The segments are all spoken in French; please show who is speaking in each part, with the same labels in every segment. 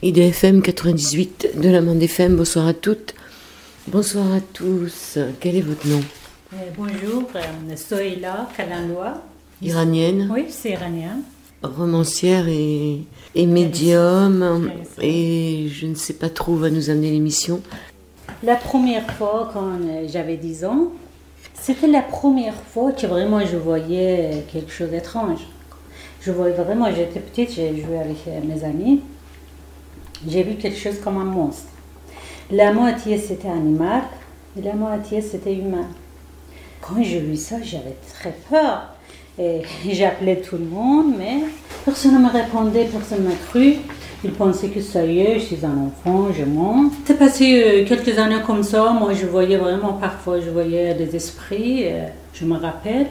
Speaker 1: IDFM 98 de la Mande FM, bonsoir à toutes, bonsoir à tous. Quel est votre nom?
Speaker 2: Bonjour, Sohila Kalanloa.
Speaker 1: Iranienne?
Speaker 2: Oui, c'est iranien.
Speaker 1: Romancière et médium, et je ne sais pas trop où va nous amener l'émission.
Speaker 2: La première fois, quand j'avais 10 ans, c'était la première fois que vraiment je voyais quelque chose d'étrange. Je voyais vraiment, j'étais petite, j'ai joué avec mes amis. J'ai vu quelque chose comme un monstre. La moitié c'était animal et la moitié c'était humain. Quand j'ai vu ça, j'avais très peur. Et j'appelais tout le monde, mais personne ne me répondait, personne ne m'a cru. Ils pensaient que ça y est, je suis un enfant, je mens. C'est passé quelques années comme ça. Moi, je voyais vraiment, parfois, je voyais des esprits, je me rappelle.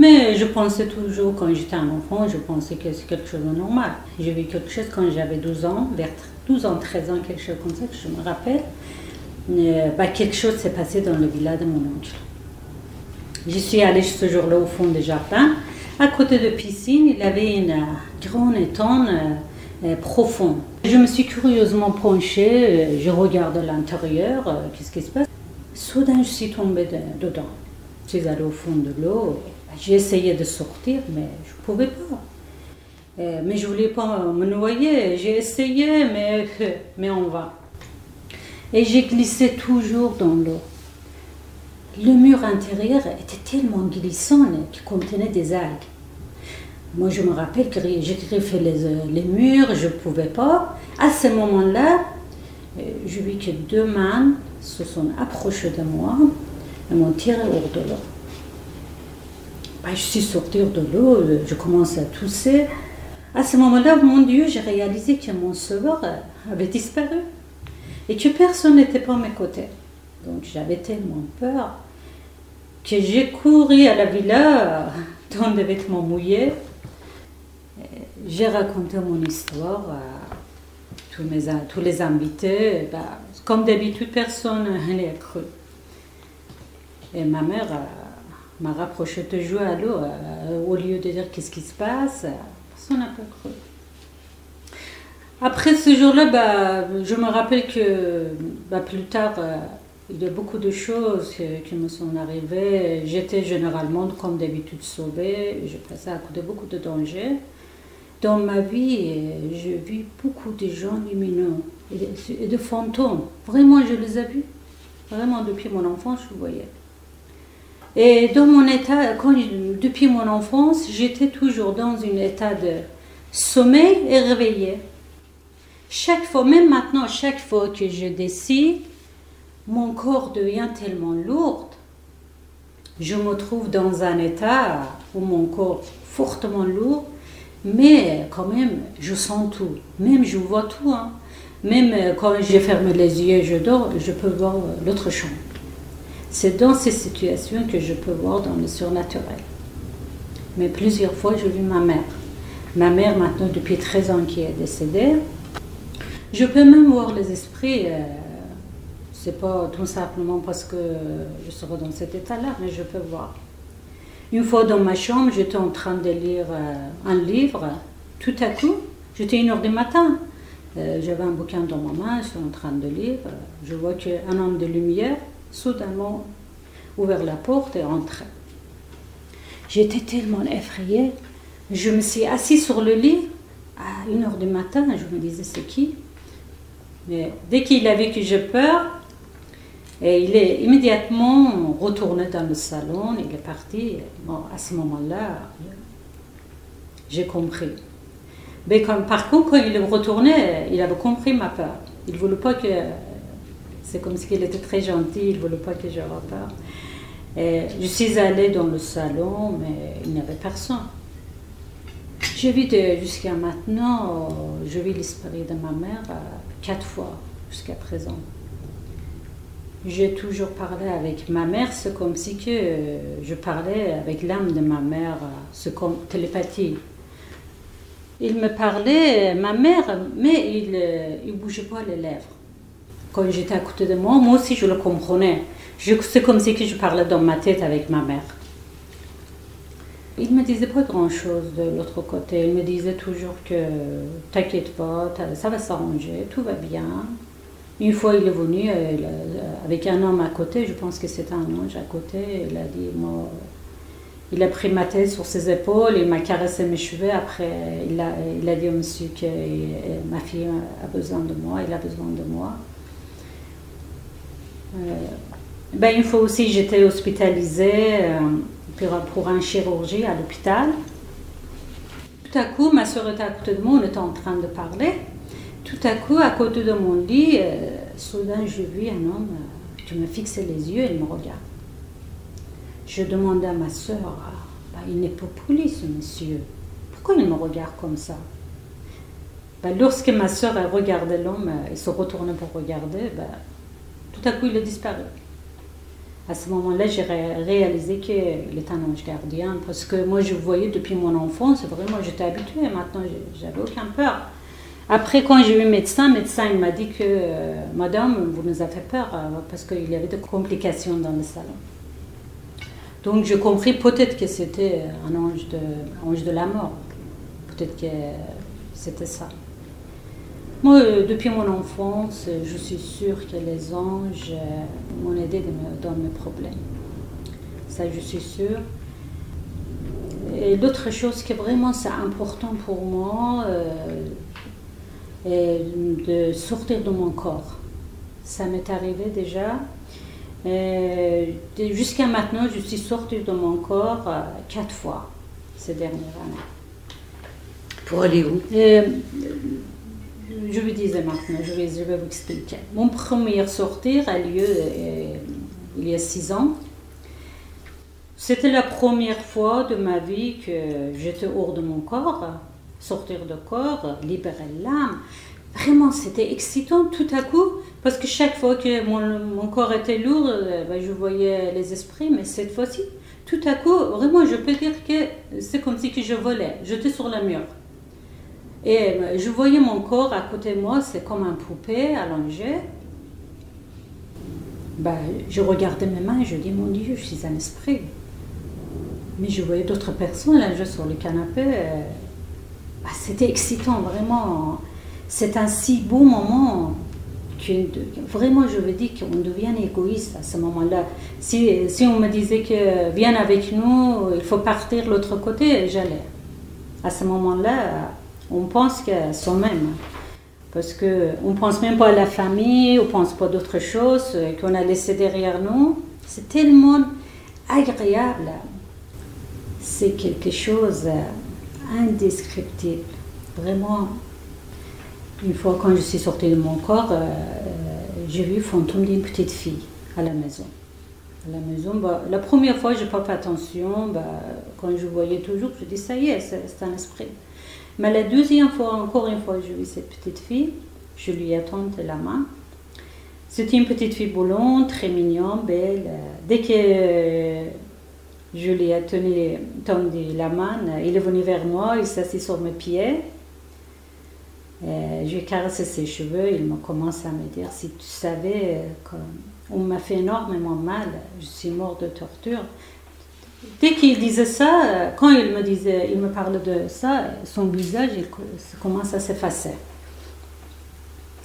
Speaker 2: Mais je pensais toujours, quand j'étais un enfant, je pensais que c'est quelque chose de normal. J'ai vu quelque chose quand j'avais 12 ans, vers 12 ans, 13 ans, quelque chose comme ça, que je me rappelle. Quelque chose s'est passé dans le village de mon oncle. Je suis allée ce jour-là au fond du jardin. À côté de piscine, il y avait une grande étang profonde. Je me suis curieusement penchée, je regarde à l'intérieur, qu'est-ce qui se passe. Soudain, je suis tombée dedans. Je suis allée au fond de l'eau. J'ai essayé de sortir, mais je ne pouvais pas. Mais je ne voulais pas me noyer. J'ai essayé, mais en vain. Et j'ai glissé toujours dans l'eau. Le mur intérieur était tellement glissant qu'il contenait des algues. Moi, je me rappelle que j'ai griffé les murs, je ne pouvais pas. À ce moment-là, je vis que deux mains se sont approchées de moi et m'ont tiré hors de l'eau. Je suis sortie de l'eau, je commence à tousser. À ce moment-là, mon Dieu, j'ai réalisé que mon sauveur avait disparu et que personne n'était pas à mes côtés. Donc j'avais tellement peur que j'ai couru à la villa dans des vêtements mouillés. J'ai raconté mon histoire à tous les invités. Comme d'habitude, personne n'y a cru. Et ma mère m'a rapproché de jouer à l'eau. Au lieu de dire qu'est-ce qui se passe, personne n'a pas cru. Après ce jour-là, je me rappelle que plus tard, il y a beaucoup de choses qui me sont arrivées. J'étais généralement, comme d'habitude, sauvée. Je passais à côté de beaucoup de dangers. Dans ma vie, j'ai vu beaucoup de gens lumineux et de fantômes. Vraiment, je les ai vus. Vraiment, depuis mon enfance, je voyais. Et dans mon état, depuis mon enfance, j'étais toujours dans un état de sommeil et réveillé. Chaque fois, même maintenant, chaque fois que je décide, mon corps devient tellement lourd. Je me trouve dans un état où mon corps est fortement lourd, mais quand même, je sens tout. Même je vois tout. Même quand j'ai fermé les yeux et je dors, je peux voir l'autre chambre. C'est dans ces situations que je peux voir dans le surnaturel. Mais plusieurs fois, j'ai vu ma mère. Ma mère, maintenant, depuis 13 ans, qui est décédée. Je peux même voir les esprits. C'est pas tout simplement parce que je serai dans cet état-là, mais je peux voir. Une fois dans ma chambre, j'étais en train de lire un livre. Tout à coup, j'étais 1h du matin. J'avais un bouquin dans ma main, je suis en train de lire. Je vois qu'un homme de lumière, soudainement, ouvert la porte et entré. J'étais tellement effrayée. Je me suis assise sur le lit à 1h du matin et je me disais, c'est qui? Mais dès qu'il a vu que j'ai peur, et il est immédiatement retourné dans le salon, il est parti. Bon, à ce moment-là, j'ai compris. Mais par contre, quand il est retourné, il avait compris ma peur. Il ne voulait pas que... C'est comme s'il était très gentil, il ne voulait pas que j'aie peur. Et je suis allée dans le salon, mais il n'y avait personne. J'ai vu jusqu'à maintenant, je vis l'esprit de ma mère 4 fois jusqu'à présent. J'ai toujours parlé avec ma mère, c'est comme si que je parlais avec l'âme de ma mère, c'est comme télépathie. Il me parlait, ma mère, mais il ne bougeait pas les lèvres. Quand j'étais à côté de moi, moi aussi je le comprenais. C'est comme si que je parlais dans ma tête avec ma mère. Il ne me disait pas grand-chose de l'autre côté. Il me disait toujours que t'inquiète pas, ça va s'arranger, tout va bien. Une fois, il est venu avec un homme à côté, je pense que c'était un ange à côté. Il a dit, moi, il a pris ma tête sur ses épaules, il m'a caressé mes cheveux. Après, il a dit au monsieur que ma fille a besoin de moi, il a besoin de moi. Une fois aussi, j'étais hospitalisée pour une chirurgie à l'hôpital. Tout à coup, ma soeur était à côté de moi, on était en train de parler. Tout à coup, à côté de mon lit, soudain, j'ai vu un homme qui me fixait les yeux et il me regarde. Je demandais à ma soeur, il n'est pas poli ce monsieur. Pourquoi il me regarde comme ça? Lorsque ma soeur a regardé l'homme, il se retournait pour regarder, tout à coup il a disparu. À ce moment-là, j'ai réalisé qu'il est un ange gardien, parce que moi je voyais depuis mon enfance, vraiment j'étais habituée, maintenant j'avais aucun peur. Après, quand j'ai eu le médecin il m'a dit que madame, vous nous avez fait peur, parce qu'il y avait des complications dans le salon. Donc j'ai compris peut-être que c'était un ange de la mort. Peut-être que c'était ça. Moi, depuis mon enfance, je suis sûre que les anges m'ont aidé dans mes problèmes. Ça, je suis sûre. Et l'autre chose qui est vraiment c'est important pour moi, est de sortir de mon corps. Ça m'est arrivé déjà. Jusqu'à maintenant, je suis sortie de mon corps 4 fois ces dernières années.
Speaker 1: Pour aller où?
Speaker 2: Je vous disais maintenant, je vais vous expliquer. Mon premier sortir a lieu il y a 6 ans. C'était la première fois de ma vie que j'étais hors de mon corps, sortir de corps, libérer l'âme. Vraiment, c'était excitant tout à coup, parce que chaque fois que mon corps était lourd, je voyais les esprits, mais cette fois-ci, tout à coup, vraiment, je peux dire que c'est comme si que je volais, j'étais sur le mur. Et je voyais mon corps à côté de moi, c'est comme un poupée allongé. Je regardais mes mains et je dis, mon Dieu, je suis un esprit. Mais je voyais d'autres personnes allongées sur le canapé. C'était excitant, vraiment. C'est un si beau moment que vraiment, je veux dire qu'on devient égoïste à ce moment-là. Si on me disait que viens avec nous, il faut partir de l'autre côté, j'allais. À ce moment-là, on pense qu'à soi-même. Parce qu'on ne pense même pas à la famille, on ne pense pas d'autre chose qu'on a laissé derrière nous. C'est tellement agréable. C'est quelque chose d'indescriptible. Vraiment, une fois quand je suis sortie de mon corps, j'ai vu le fantôme d'une petite fille à la maison. À la maison, la première fois, je n'ai pas fait attention. Quand je voyais toujours, je dis ça y est, c'est un esprit. Mais la deuxième fois, encore une fois, j'ai vu cette petite fille. Je lui ai tendu la main. C'était une petite fille blonde, très mignonne, belle. Dès que je lui ai tendu la main, il est venu vers moi, il s'est assis sur mes pieds. Je lui ai caressé ses cheveux, il m'a commencé à me dire, si tu savais qu'on m'a fait énormément mal, je suis mort de torture. Dès qu'il disait ça, quand il me parlait de ça, son visage il commence à s'effacer.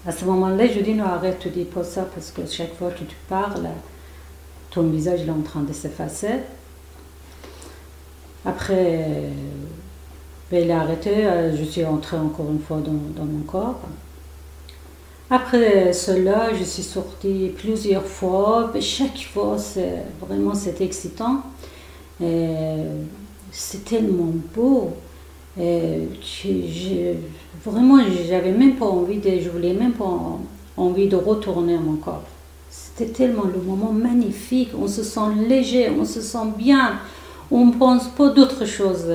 Speaker 2: À ce moment-là, je dis non, arrête, tu dis pas ça parce que chaque fois que tu parles, ton visage est en train de s'effacer. Après, il a arrêté, je suis entrée encore une fois dans mon corps. Après cela, je suis sortie plusieurs fois. Chaque fois, c'était excitant. C'est tellement beau. Vraiment, j'avais même pas envie je voulais même pas envie de retourner à mon corps. C'était tellement le moment magnifique. On se sent léger, on se sent bien. On ne pense pas d'autre chose.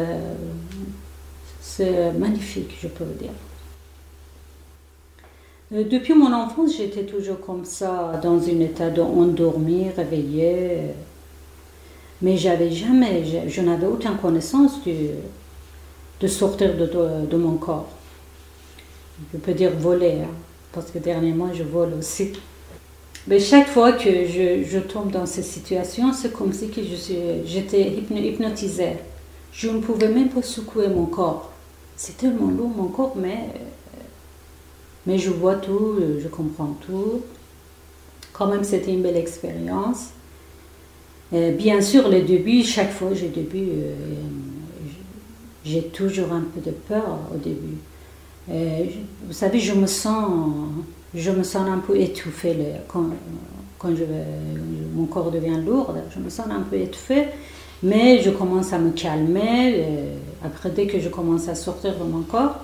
Speaker 2: C'est magnifique, je peux le dire. Depuis mon enfance, j'étais toujours comme ça, dans un état d'endormi, réveillée. Mais je n'avais aucune connaissance de sortir de mon corps. Je peux dire voler, parce que dernièrement, je vole aussi. Mais chaque fois que je tombe dans ces situations, c'est comme si j'étais hypnotisée. je ne pouvais même pas secouer mon corps. C'est tellement lourd mon corps, mais je vois tout, je comprends tout. Quand même, c'était une belle expérience. Bien sûr, le début, chaque fois j'ai toujours un peu de peur au début. Vous savez, je me sens un peu étouffée quand mon corps devient lourd. Je me sens un peu étouffée, mais je commence à me calmer. Après, dès que je commence à sortir de mon corps,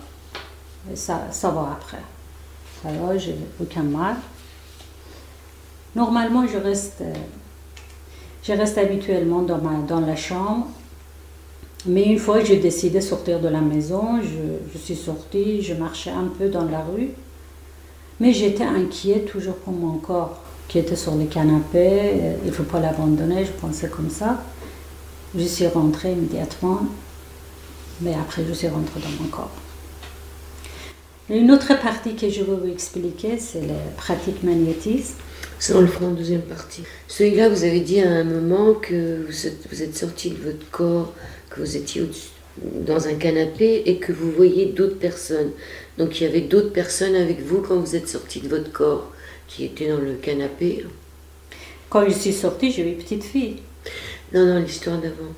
Speaker 2: ça va après. Ça va, j'ai aucun mal. Normalement, je reste habituellement dans la chambre. Mais une fois, j'ai décidé de sortir de la maison. Je suis sortie, je marchais un peu dans la rue. Mais j'étais inquiète toujours pour mon corps qui était sur le canapé. Il ne faut pas l'abandonner, je pensais comme ça. Je suis rentrée immédiatement. Mais après, je suis rentrée dans mon corps. Une autre partie que je veux vous expliquer, c'est la pratique magnétisme.
Speaker 1: Ça, on le fera en deuxième partie. Celui-là, vous avez dit à un moment que vous êtes sorti de votre corps, que vous étiez dans un canapé et que vous voyez d'autres personnes. Donc il y avait d'autres personnes avec vous quand vous êtes sorti de votre corps, qui étaient dans le canapé.
Speaker 2: Quand je suis sortie, j'ai vu une petite fille.
Speaker 1: Non, l'histoire d'avant.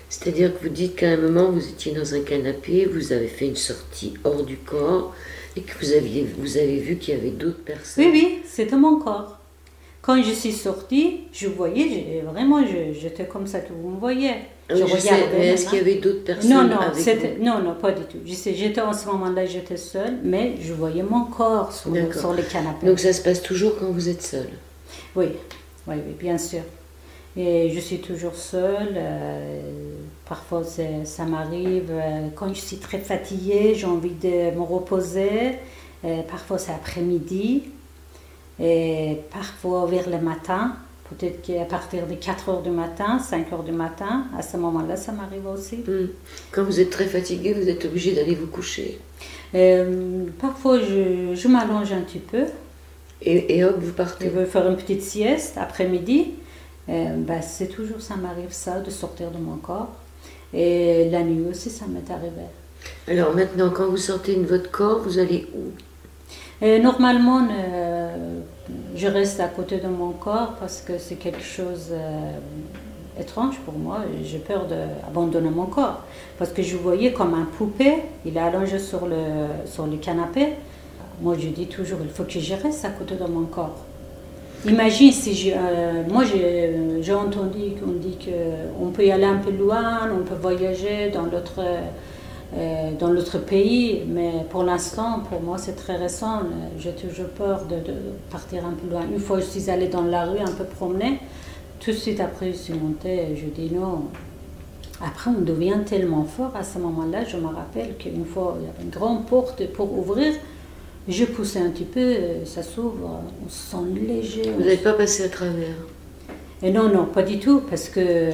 Speaker 1: C'est-à-dire que vous dites qu'à un moment, vous étiez dans un canapé, vous avez fait une sortie hors du corps et que vous avez vu qu'il y avait d'autres personnes.
Speaker 2: Oui, c'était mon corps. Quand je suis sortie, je voyais, vraiment, j'étais comme ça que vous me voyez.
Speaker 1: Je regardais. Mais est-ce qu'il y avait d'autres personnes avec vous?
Speaker 2: Non, pas du tout. J'étais en ce moment-là, j'étais seule, mais je voyais mon corps sur le canapé.
Speaker 1: Donc ça se passe toujours quand vous êtes seule?
Speaker 2: Oui, bien sûr. Et je suis toujours seule. Parfois, ça m'arrive. Quand je suis très fatiguée, j'ai envie de me reposer. Parfois, c'est après-midi. Et parfois, vers le matin. Peut-être qu'à partir de 4 heures du matin, 5 heures du matin, à ce moment-là, ça m'arrive aussi.
Speaker 1: Quand vous êtes très fatiguée, vous êtes obligée d'aller vous coucher?
Speaker 2: Parfois, je m'allonge un petit peu.
Speaker 1: Et hop, vous partez?
Speaker 2: Je veux faire une petite sieste après-midi. C'est toujours, ça m'arrive ça, de sortir de mon corps. Et la nuit aussi, ça m'est arrivé.
Speaker 1: Alors maintenant, quand vous sortez de votre corps, vous allez où?
Speaker 2: Normalement, je reste à côté de mon corps parce que c'est quelque chose étrange pour moi. J'ai peur d'abandonner mon corps. Parce que je voyais comme un poupée, il est allongé sur le canapé. Moi, je dis toujours, il faut que je reste à côté de mon corps. Imagine si moi j'ai entendu qu'on dit qu'on peut y aller un peu loin, on peut voyager dans l'autre pays, mais pour l'instant, pour moi c'est très récent, j'ai toujours peur de partir un peu loin. Une fois je suis allée dans la rue un peu promener, tout de suite après je suis montée, je dis non. Après on devient tellement fort, à ce moment-là je me rappelle qu'une fois il y avait une grande porte pour ouvrir. Je poussais un petit peu, ça s'ouvre, on se sent léger.
Speaker 1: Vous n'avez pas passé à travers?
Speaker 2: Et non, pas du tout, parce que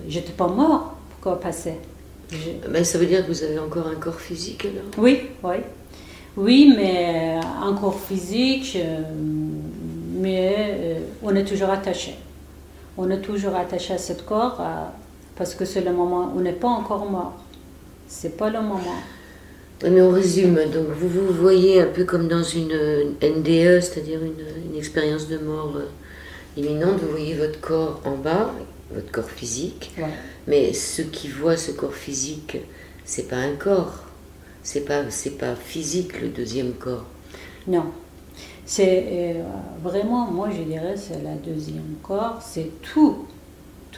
Speaker 2: j'étais pas mort. Pourquoi passer?
Speaker 1: Ça veut dire que vous avez encore un corps physique alors?
Speaker 2: Oui, mais un corps physique, mais on est toujours attaché. On est toujours attaché à ce corps parce que c'est le moment où on n'est pas encore mort. C'est pas le moment.
Speaker 1: Mais on résume, donc vous voyez un peu comme dans une NDE, c'est-à-dire une expérience de mort imminente, vous voyez votre corps en bas, votre corps physique, mais ceux qui voient ce corps physique, c'est pas un corps, c'est pas physique le deuxième corps.
Speaker 2: Non, c'est vraiment, moi je dirais, c'est le deuxième corps, c'est tout,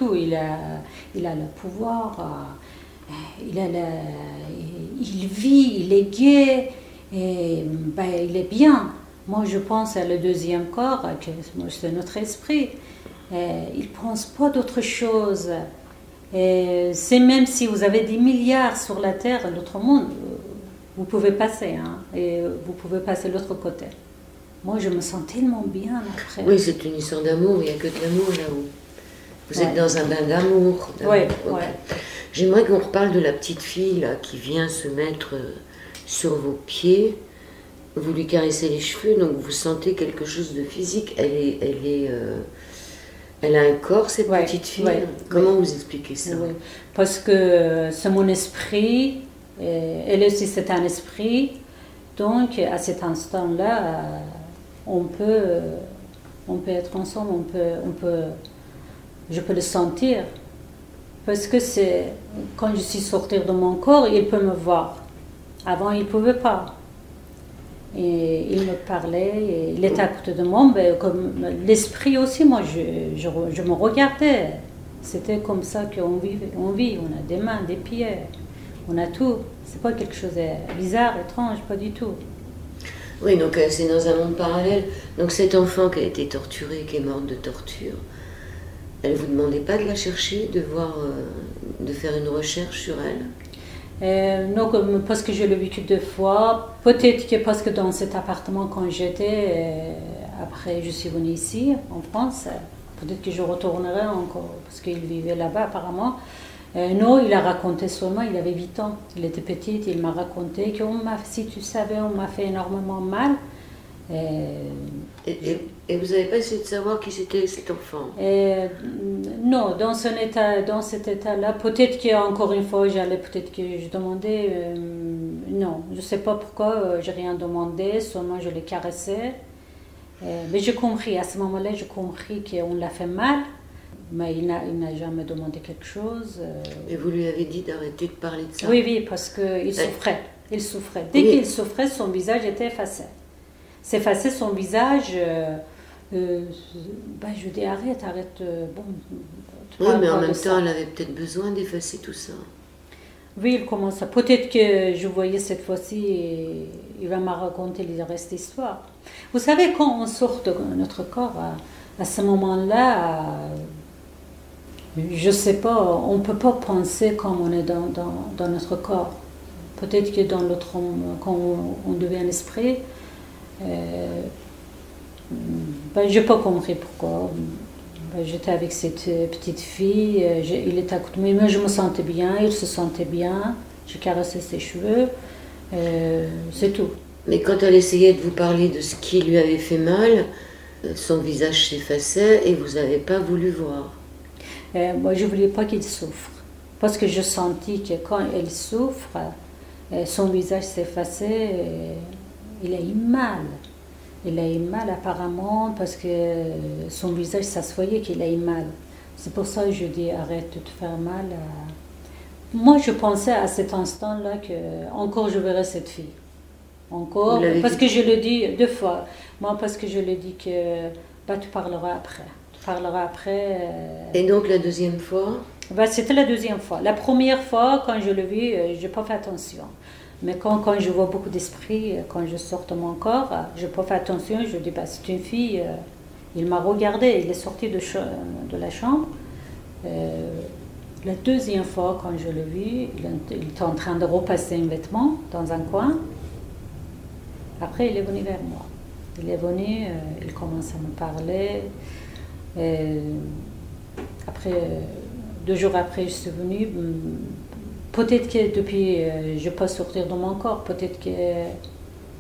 Speaker 2: il a le pouvoir. Il vit, il est gai, et il est bien. Moi, je pense à le deuxième corps, que c'est notre esprit. Il ne pense pas d'autre chose. C'est même si vous avez des milliards sur la Terre, l'autre monde, vous pouvez passer, et vous pouvez passer de l'autre côté. Moi, je me sens tellement bien après.
Speaker 1: Oui, c'est une histoire d'amour, il n'y a que de l'amour là-haut. Vous êtes dans un bain d'amour.
Speaker 2: Oui.
Speaker 1: J'aimerais qu'on reparle de la petite fille là, qui vient se mettre sur vos pieds. Vous lui caressez les cheveux, donc vous sentez quelque chose de physique. Elle Elle a un corps, cette
Speaker 2: Ouais,
Speaker 1: petite fille.
Speaker 2: ouais,
Speaker 1: Comment
Speaker 2: ouais.
Speaker 1: vous expliquez ça?
Speaker 2: Oui, parce que c'est mon esprit, elle aussi c'est un esprit, donc à cet instant-là, on peut, on peut être ensemble, je peux le sentir. Parce que c'est, quand je suis sortie de mon corps, il peut me voir. Avant, il ne pouvait pas. Et il me parlait, et il était à côté de moi, mais comme l'esprit aussi, moi, je me regardais. C'était comme ça qu'on vivait. On vit, on a des mains, des pieds, on a tout. C'est pas quelque chose de bizarre, étrange, pas du tout.
Speaker 1: Oui, donc c'est dans un monde parallèle. Donc cet enfant qui a été torturé, qui est morte de torture, elle vous demandait pas de la chercher, de voir, de faire une recherche sur elle?
Speaker 2: Non, parce que je l'ai vécu 2 fois. Peut-être que parce que dans cet appartement, quand j'étais, après je suis venue ici, en France, peut-être que je retournerai encore, parce qu'il vivait là-bas apparemment. Non, il a raconté seulement, il avait 8 ans, il était petit, il m'a raconté que si tu savais, on m'a fait énormément mal.
Speaker 1: Et vous n'avez pas essayé de savoir qui c'était cet enfant?
Speaker 2: Non, dans cet état-là, peut-être qu'encore une fois, peut-être que je demandais, non, je ne sais pas pourquoi, j'ai rien demandé, seulement je l'ai caressé. Mais j'ai compris, à ce moment-là, j'ai compris qu'on l'a fait mal, mais il n'a jamais demandé quelque chose.
Speaker 1: Et vous lui avez dit d'arrêter de parler de ça?
Speaker 2: Oui, oui, parce qu'il souffrait. Il souffrait. Dès qu'il souffrait, son visage était effacé. S'effacer son visage, je dis arrête. Bon,
Speaker 1: oui, mais en même temps, elle avait peut-être besoin d'effacer tout ça.
Speaker 2: Oui, il commence à. Peut-être que je voyais cette fois-ci, il va me raconter le reste de l'histoire. Vous savez, quand on sort de notre corps, à ce moment-là, je ne sais pas, on ne peut pas penser comme on est dans notre corps. Peut-être que dans l'autre, quand on devient un esprit, je n'ai pas compris pourquoi. J'étais avec cette petite fille, il était à côté de moi, je me sentais bien, il se sentait bien, je caressais ses cheveux, c'est tout.
Speaker 1: Mais quand elle essayait de vous parler de ce qui lui avait fait mal, son visage s'effaçait et vous n'avez pas voulu voir.
Speaker 2: Moi, je ne voulais pas qu'il souffre, parce que je sentis que quand elle souffre, son visage s'effaçait, il a eu mal. Il a eu mal apparemment parce que son visage, ça se voyait qu'il a eu mal. C'est pour ça que je dis arrête de te faire mal. Moi, je pensais à cet instant-là que encore je verrai cette fille. Encore, parce que je le dis 2 fois. Moi, parce que je le dis que tu parleras après. Tu parleras après.
Speaker 1: Et donc la deuxième fois?
Speaker 2: C'était la deuxième fois. La première fois, quand je l'ai vu, je n'ai pas fait attention. Mais quand je vois beaucoup d'esprit, quand je sors de mon corps, je n'ai pas fait attention, je dis, c'est une fille, il m'a regardé, il est sorti de la chambre. La deuxième fois, quand je l'ai vu, il était en train de repasser un vêtement dans un coin. Après, il est venu vers moi. Il est venu, il commence à me parler. Après, 2 jours après, je suis venue. Peut-être que depuis, je ne peux pas sortir de mon corps. Peut-être que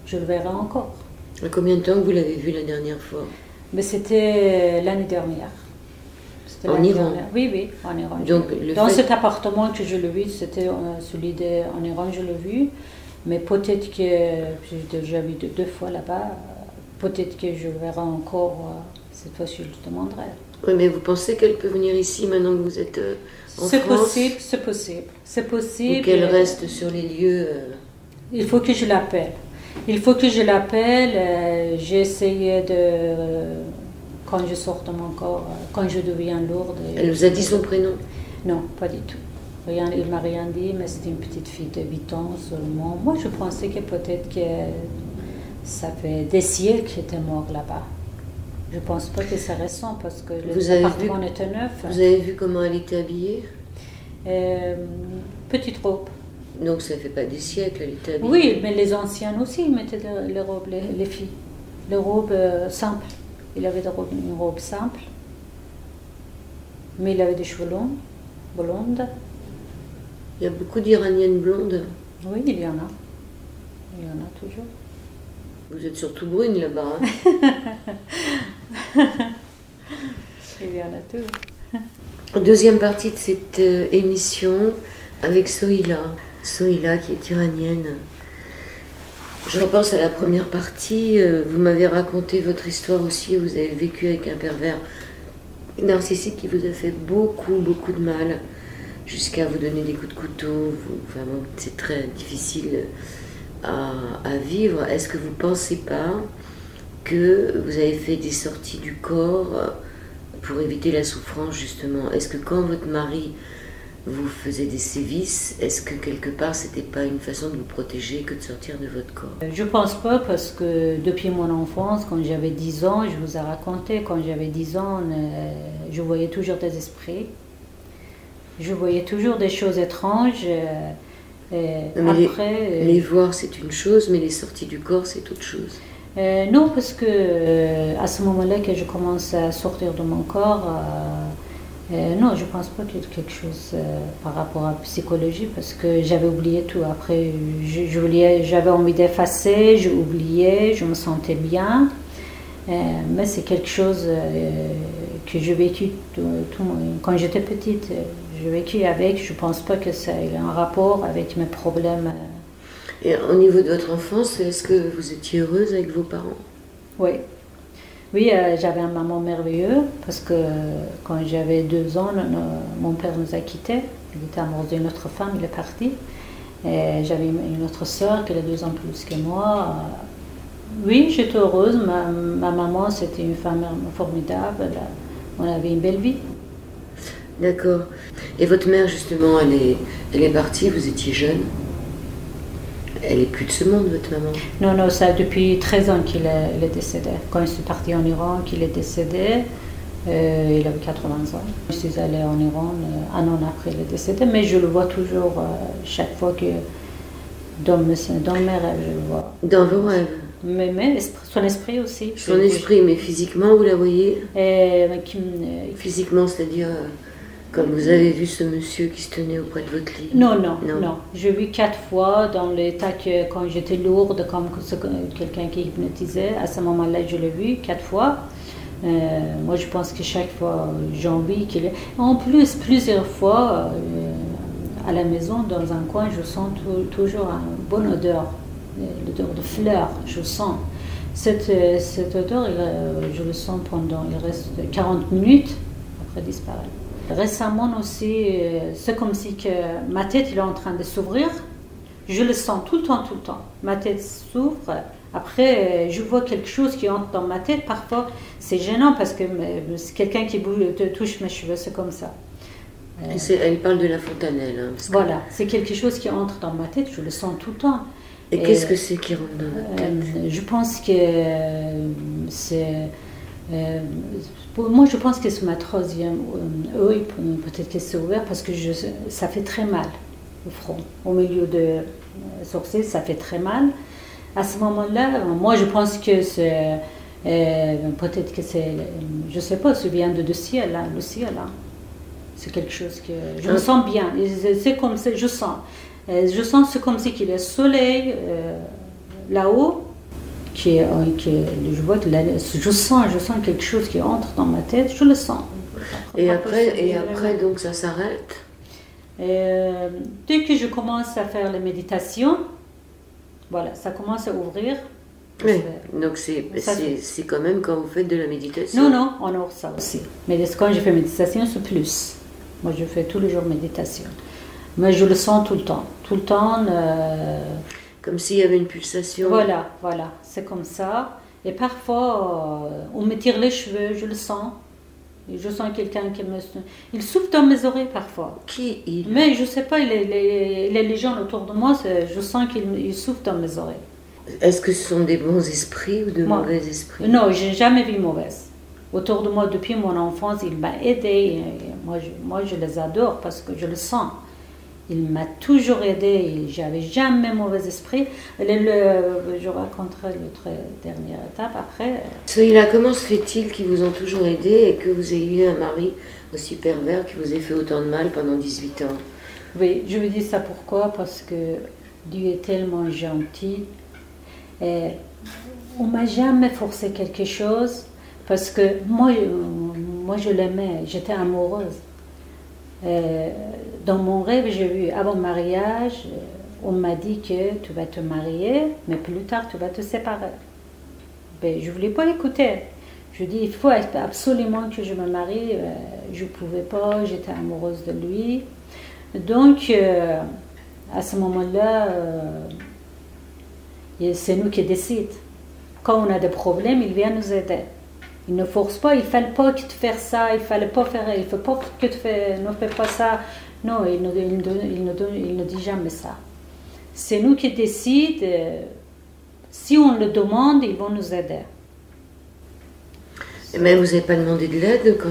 Speaker 2: je le verrai encore.
Speaker 1: À combien de temps vous l'avez vu la dernière fois?
Speaker 2: Mais c'était l'année dernière.
Speaker 1: En Iran?
Speaker 2: Oui, oui, en Iran.
Speaker 1: Donc,
Speaker 2: dans cet appartement que je l'ai vu, c'était celui en Iran, je l'ai vu. Mais peut-être que j'ai déjà vu 2 fois là-bas. Peut-être que je le verrai encore. Cette fois-ci, je le demanderai.
Speaker 1: Oui, mais vous pensez qu'elle peut venir ici maintenant que vous êtes en
Speaker 2: C'est
Speaker 1: France?
Speaker 2: possible, c'est possible. C'est possible.
Speaker 1: Ou qu'elle reste sur les lieux?
Speaker 2: Il faut que je l'appelle. Il faut que je l'appelle. J'ai essayé de... Quand je sors de mon corps, quand je deviens lourde...
Speaker 1: Elle vous a dit son prénom?
Speaker 2: Non, pas du tout. Rien, il ne m'a rien dit, mais c'était une petite fille de 8 ans seulement. Moi, je pensais que peut-être que ça fait des siècles qu'elle était morte là-bas. Je ne pense pas que c'est récent parce que l'appartement était neuf.
Speaker 1: Vous avez vu comment elle était habillée?
Speaker 2: Petite robe.
Speaker 1: Donc ça ne fait pas des siècles, elle était habillée?
Speaker 2: Oui, mais les anciennes aussi, ils mettaient les robes, les filles. Les robes simples. Il avait une robe simple. Mais il avait des cheveux longs, blondes.
Speaker 1: Il y a beaucoup d'Iraniennes blondes?
Speaker 2: Oui, il y en a. Il y en a toujours.
Speaker 1: Vous êtes surtout brune là-bas.
Speaker 2: Il y en a tout.
Speaker 1: Deuxième partie de cette émission avec Sohila. Sohila qui est iranienne. Je repense à la première partie. Vous m'avez raconté votre histoire aussi. Vous avez vécu avec un pervers narcissique qui vous a fait beaucoup, beaucoup de mal, jusqu'à vous donner des coups de couteau. Enfin, bon, c'est très difficile à vivre. Est-ce que vous ne pensez pas que vous avez fait des sorties du corps pour éviter la souffrance, justement? Est-ce que quand votre mari vous faisait des sévices, est-ce que quelque part c'était pas une façon de vous protéger que de sortir de votre corps?
Speaker 2: Je pense pas, parce que depuis mon enfance, quand j'avais 10 ans, je vous ai raconté, quand j'avais 10 ans, je voyais toujours des esprits. Je voyais toujours des choses étranges.
Speaker 1: Après, les voir c'est une chose, mais les sorties du corps c'est autre chose.
Speaker 2: Non, parce que à ce moment-là que je commence à sortir de mon corps, non, je pense pas qu'il y ait quelque chose par rapport à la psychologie, parce que j'avais oublié tout. Après, j'avais envie d'effacer, j'ai oublié, je me sentais bien, mais c'est quelque chose que j'ai vécu quand j'étais petite. J'ai vécu avec, je pense pas que ça ait un rapport avec mes problèmes.
Speaker 1: Et au niveau de votre enfance, est-ce que vous étiez heureuse avec vos parents?
Speaker 2: Oui. Oui, j'avais un maman merveilleux, parce que quand j'avais 2 ans, mon père nous a quittés. Il était amoureux d'une autre femme, il est parti. J'avais une autre sœur qui a 2 ans plus que moi. Oui, j'étais heureuse. Ma maman, c'était une femme formidable. On avait une belle vie.
Speaker 1: D'accord. Et votre mère, justement, elle est partie, vous étiez jeune? Elle est plus de ce monde, votre maman?
Speaker 2: Non, non, ça depuis 13 ans qu'il est décédé. Quand je suis partie en Iran, qu'il est décédé, il avait 80 ans. Je suis allée en Iran un an après il est décédé, mais je le vois toujours chaque fois que dans mes rêves, je le vois.
Speaker 1: Dans vos rêves?
Speaker 2: Mais son esprit aussi.
Speaker 1: Son esprit, mais physiquement, vous la voyez? Physiquement, c'est-à-dire... Comme vous avez vu ce monsieur qui se tenait auprès de votre lit?
Speaker 2: Non, non, non, non. J'ai vu 4 fois dans l'état que quand j'étais lourde, comme quelqu'un qui hypnotisait. À ce moment-là, je l'ai vu 4 fois. Moi, je pense que chaque fois, j'ai envie qu'il est... En plus, plusieurs fois, à la maison, dans un coin, je sens toujours une bonne odeur. L'odeur de fleurs, je sens. Cette odeur, je le sens pendant... Il reste 40 minutes, après disparaît. Récemment aussi, c'est comme si que ma tête il est en train de s'ouvrir. Je le sens tout le temps, tout le temps. Ma tête s'ouvre. Après, je vois quelque chose qui entre dans ma tête. Parfois, c'est gênant parce que c'est quelqu'un qui touche mes cheveux, c'est comme ça.
Speaker 1: Elle parle de la fontanelle. Hein,
Speaker 2: voilà, c'est quelque chose qui entre dans ma tête. Je le sens tout le temps.
Speaker 1: Et qu'est-ce que c'est qui rentre dans votre tête?
Speaker 2: Je pense que c'est... moi, je pense que c'est ma troisième œil, peut-être que c'est ouvert, parce que ça fait très mal au front, au milieu de sourcils, ça fait très mal. À ce moment-là, moi, je pense que c'est peut-être que c'est, je sais pas, ça vient de ciel, là, le ciel, là. C'est quelque chose que je me sens bien. C'est comme ça, je sens. C'est comme si qu'il y a le soleil là-haut. Je vois que je sens quelque chose qui entre dans ma tête, je le sens.
Speaker 1: Et après donc ça s'arrête?
Speaker 2: Dès que je commence à faire la méditation, voilà, ça commence à ouvrir.
Speaker 1: Oui, donc c'est quand même quand vous faites de la méditation?
Speaker 2: Non, non, on ouvre ça aussi. Mais quand je fais méditation, c'est plus. Moi, je fais tous les jours méditation. Mais je le sens tout le temps. Tout le temps...
Speaker 1: Comme s'il y avait une pulsation.
Speaker 2: Voilà, voilà, c'est comme ça. Et parfois, on me tire les cheveux, je le sens. Et je sens quelqu'un qui me... Il souffle dans mes oreilles parfois.
Speaker 1: Qui il?
Speaker 2: Mais je ne sais pas, les gens autour de moi, je sens qu'il souffle dans mes oreilles.
Speaker 1: Est-ce que ce sont des bons esprits ou de mauvais esprits?
Speaker 2: Non, je n'ai jamais vu mauvaise. Autour de moi, depuis mon enfance, il m'a aidé. Moi, je les adore parce que je le sens. Il m'a toujours aidé, j'avais jamais mauvais esprit. Je raconterai l'autre dernière étape après.
Speaker 1: Sohila, comment se fait-il qu'ils vous ont toujours aidé et que vous ayez eu un mari aussi pervers qui vous ait fait autant de mal pendant 18 ans?
Speaker 2: Oui, je vous dis ça pourquoi? Parce que Dieu est tellement gentil. Et on m'a jamais forcé quelque chose. Parce que moi, moi je l'aimais, j'étais amoureuse. Dans mon rêve, j'ai vu avant le mariage, on m'a dit que tu vas te marier, mais plus tard tu vas te séparer. Ben, je ne voulais pas écouter. Je dis, il faut absolument que je me marie. Je ne pouvais pas, j'étais amoureuse de lui. Donc, à ce moment-là, c'est nous qui décidons. Quand on a des problèmes, il vient nous aider. Il ne force pas, il ne fallait pas que tu fasses ça, il ne fallait pas faire, il ne faut pas que tu ne fais pas ça. Non, il ne dit jamais ça. C'est nous qui décidons. Si on le demande, ils vont nous aider.
Speaker 1: Mais vous n'avez pas demandé de l'aide quand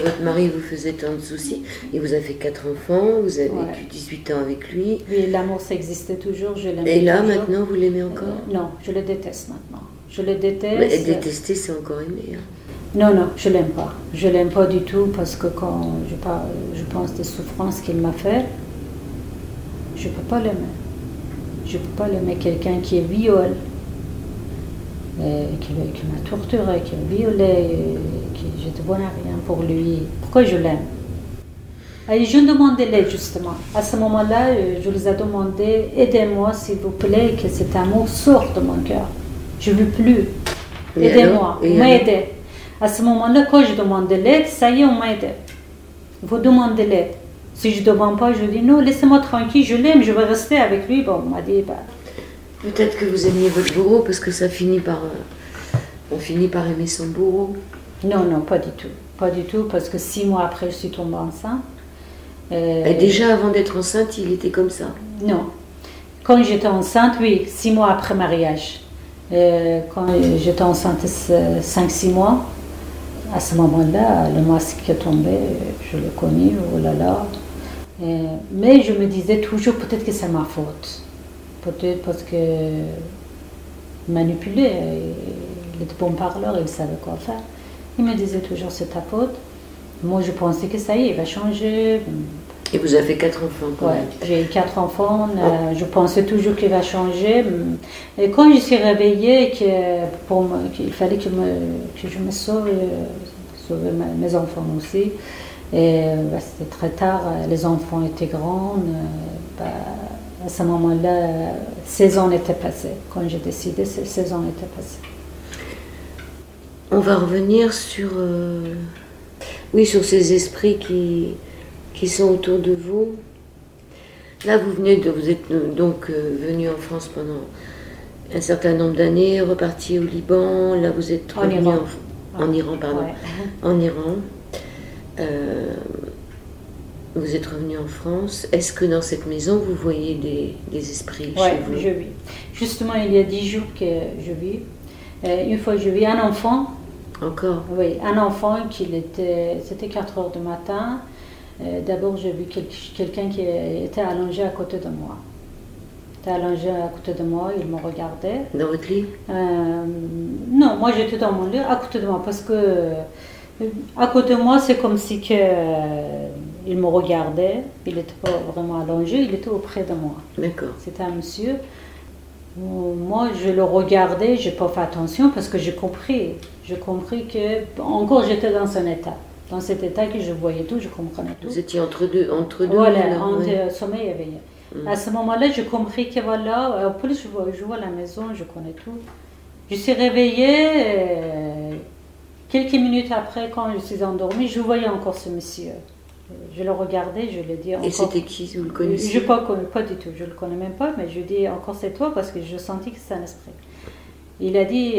Speaker 1: votre mari vous faisait tant de soucis. Il vous a fait 4 enfants, vous avez vécu 18 ans avec lui.
Speaker 2: Oui, l'amour, ça existait toujours, je l'aimais.
Speaker 1: Et là,
Speaker 2: toujours.
Speaker 1: maintenant, vous l'aimez encore?
Speaker 2: Non, je le déteste maintenant. Je le déteste.
Speaker 1: Mais détester, c'est encore aimer. Hein.
Speaker 2: Non, non, je l'aime pas. Je l'aime pas du tout parce que quand je pense des souffrances qu'il m'a fait, je peux pas l'aimer. Je peux pas l'aimer. Quelqu'un qui viole, qui m'a torturé, qui m'a violé, je ne vois rien pour lui. Pourquoi je l'aime? Et je demandais l'aide justement. À ce moment-là, je les ai demandé, aidez-moi s'il vous plaît, que cet amour sorte de mon cœur. Je ne veux plus. Aidez-moi, m'aidez. À ce moment-là, quand je demande de l'aide, ça y est, on m'a aidé. Il faut demander de l'aide. Si je ne demande pas, je dis non, laissez-moi tranquille, je l'aime, je vais rester avec lui. Bon, on m'a dit,
Speaker 1: peut-être que vous aimiez votre bourreau parce que ça finit par... on finit par aimer son bourreau.
Speaker 2: Non, non, pas du tout. Pas du tout, parce que 6 mois après, je suis tombée enceinte.
Speaker 1: Et déjà, avant d'être enceinte, il était comme ça?
Speaker 2: Non. Quand j'étais enceinte, oui, 6 mois après mariage. Quand j'étais enceinte 5-6 mois, à ce moment-là, le masque qui est tombé, je l'ai connu, oh là là. Mais je me disais toujours, peut-être que c'est ma faute. Peut-être parce que manipulé, il était bon parleur, il savait quoi faire. Il me disait toujours, c'est ta faute. Moi, je pensais que ça y est, il va changer.
Speaker 1: Et vous avez 4 enfants quand même.
Speaker 2: J'ai eu 4 enfants, je pensais toujours qu'il va changer. Et quand je suis réveillée, qu'il fallait que je me sauve, sauver mes enfants aussi. Et c'était très tard, les enfants étaient grands. À ce moment-là, 16 ans étaient passés. Quand j'ai décidé, 16 ans étaient passés.
Speaker 1: On va revenir sur, sur ces esprits qui sont autour de vous. Là, vous êtes donc venu en France pendant un certain nombre d'années, reparti au Liban. Là, vous êtes revenu en Iran, pardon. Ouais. En Iran. Vous êtes revenu en France. Est-ce que dans cette maison, vous voyez des esprits chez vous?
Speaker 2: Oui, je vis. Justement, il y a 10 jours que je vis. Une fois, je vis un enfant.
Speaker 1: Encore?
Speaker 2: Oui, un enfant c'était 4 heures du matin. D'abord, j'ai vu quelqu'un qui était allongé à côté de moi. Il était allongé à côté de moi, il me regardait.
Speaker 1: Dans votre lit?
Speaker 2: Non, moi j'étais dans mon lit, à côté de moi, parce que à côté de moi, c'est comme si il me regardait. Il n'était pas vraiment allongé, il était auprès de moi.
Speaker 1: D'accord.
Speaker 2: C'était un monsieur. Moi, je le regardais, je n'ai pas fait attention parce que j'ai compris. J'ai compris que, encore j'étais dans un état. Dans cet état que je voyais tout, je comprenais tout.
Speaker 1: Vous étiez entre deux.
Speaker 2: Voilà, entre sommeil et éveillé. À ce moment-là, j'ai compris que voilà, en plus je vois la maison, je connais tout. Je suis réveillée, quelques minutes après, quand je suis endormie, je voyais encore ce monsieur. Je le regardais, je lui ai dit encore...
Speaker 1: Et c'était qui, vous le connaissiez?
Speaker 2: Je ne pas du tout, je ne le connais même pas, mais je lui ai dit encore c'est toi parce que je sentis que c'est un esprit. Il a dit,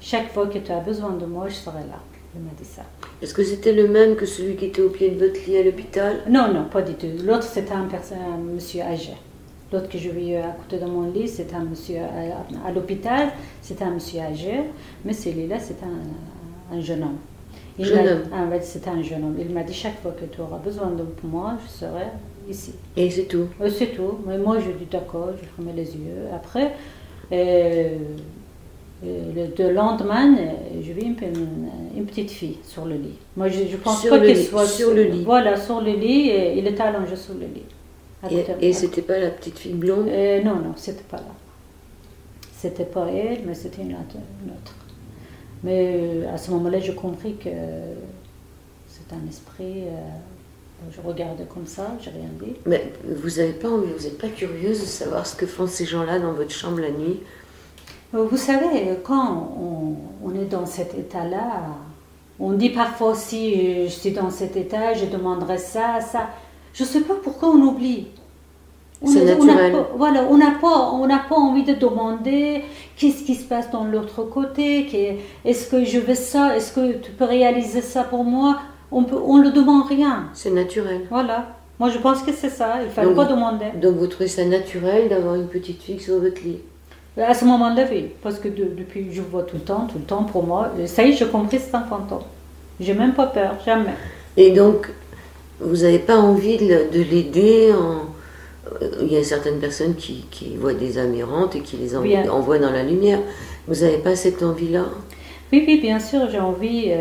Speaker 2: chaque fois que tu as besoin de moi, je serai là. Il m'a dit ça.
Speaker 1: Est-ce que c'était le même que celui qui était au pied de votre lit à l'hôpital?
Speaker 2: Non, non, pas du tout. L'autre, c'était un monsieur âgé. L'autre que je vis à côté de mon lit, c'est un monsieur à l'hôpital, c'est un monsieur âgé, mais celui-là, c'est un jeune homme. C'était un jeune homme. Il m'a dit, chaque fois que tu auras besoin de moi, je serai ici.
Speaker 1: Et c'est tout?
Speaker 2: C'est tout. Mais moi, je dis d'accord, je ferme les yeux. Après, le lendemain, je vis une petite fille sur le lit. Moi, je pense pas qu'elle soit
Speaker 1: sur le lit.
Speaker 2: Voilà, sur le lit, et il était allongé sur le lit.
Speaker 1: Et c'était pas la petite fille blonde?
Speaker 2: Non, non, c'était pas là. C'était pas elle, mais c'était une autre. Mais à ce moment-là, j'ai compris que c'est un esprit. Je regardais comme ça, j'ai rien dit.
Speaker 1: Mais vous n'avez pas envie, vous n'êtes pas curieuse de savoir ce que font ces gens-là dans votre chambre la nuit?
Speaker 2: Vous savez, quand on est dans cet état-là, on dit parfois aussi, je suis dans cet état, je demanderai ça, ça. Je ne sais pas pourquoi on oublie.
Speaker 1: C'est naturel.
Speaker 2: Voilà, on n'a pas envie de demander qu'est-ce qui se passe dans l'autre côté, est-ce que je veux ça, est-ce que tu peux réaliser ça pour moi? On ne le demande rien.
Speaker 1: C'est naturel.
Speaker 2: Voilà. Moi, je pense que c'est ça. Il ne fallait pas demander.
Speaker 1: Donc, vous trouvez ça naturel d'avoir une petite fille sur votre lit?
Speaker 2: À ce moment-là, oui. Parce que depuis, je vois tout le temps, pour moi, ça y est, j'ai compris, c'est un fantôme. J'ai même pas peur, jamais.
Speaker 1: Et donc, vous n'avez pas envie de l'aider Il y a certaines personnes qui voient des âmes errantes et qui les envoient dans la lumière. Vous n'avez pas cette envie-là?
Speaker 2: Oui, bien sûr, j'ai envie.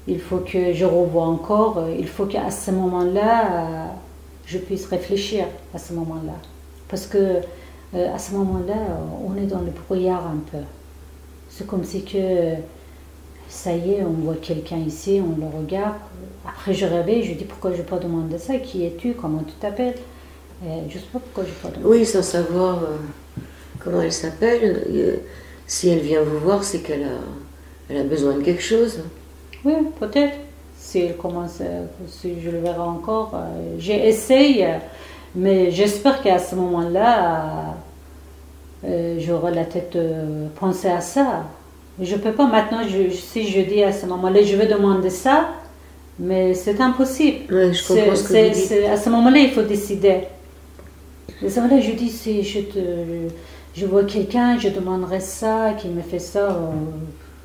Speaker 2: Il faut que je revoie encore. Il faut qu'à ce moment-là, je puisse réfléchir à ce moment-là. Parce que à ce moment-là, on est dans le brouillard un peu. C'est comme si que, ça y est, on voit quelqu'un ici, on le regarde. Après, je réveille, je dis pourquoi je n'ai pas demandé ça, qui es-tu, comment tu t'appelles? Je ne sais pas pourquoi je n'ai pas demandé.
Speaker 1: Oui, sans savoir comment elle s'appelle. Si elle vient vous voir, c'est qu'elle a besoin de quelque chose.
Speaker 2: Oui, peut-être. Si elle commence, si je le verrai encore, j'essaye, mais j'espère qu'à ce moment-là, j'aurai la tête pensée à ça. Je ne peux pas maintenant, si je dis à ce moment-là, je vais demander ça, mais c'est impossible.
Speaker 1: Oui, je comprends ce que vous dites.
Speaker 2: À ce moment-là, il faut décider. À ce moment-là, je dis, si je vois quelqu'un, je demanderai ça, qui me fait ça.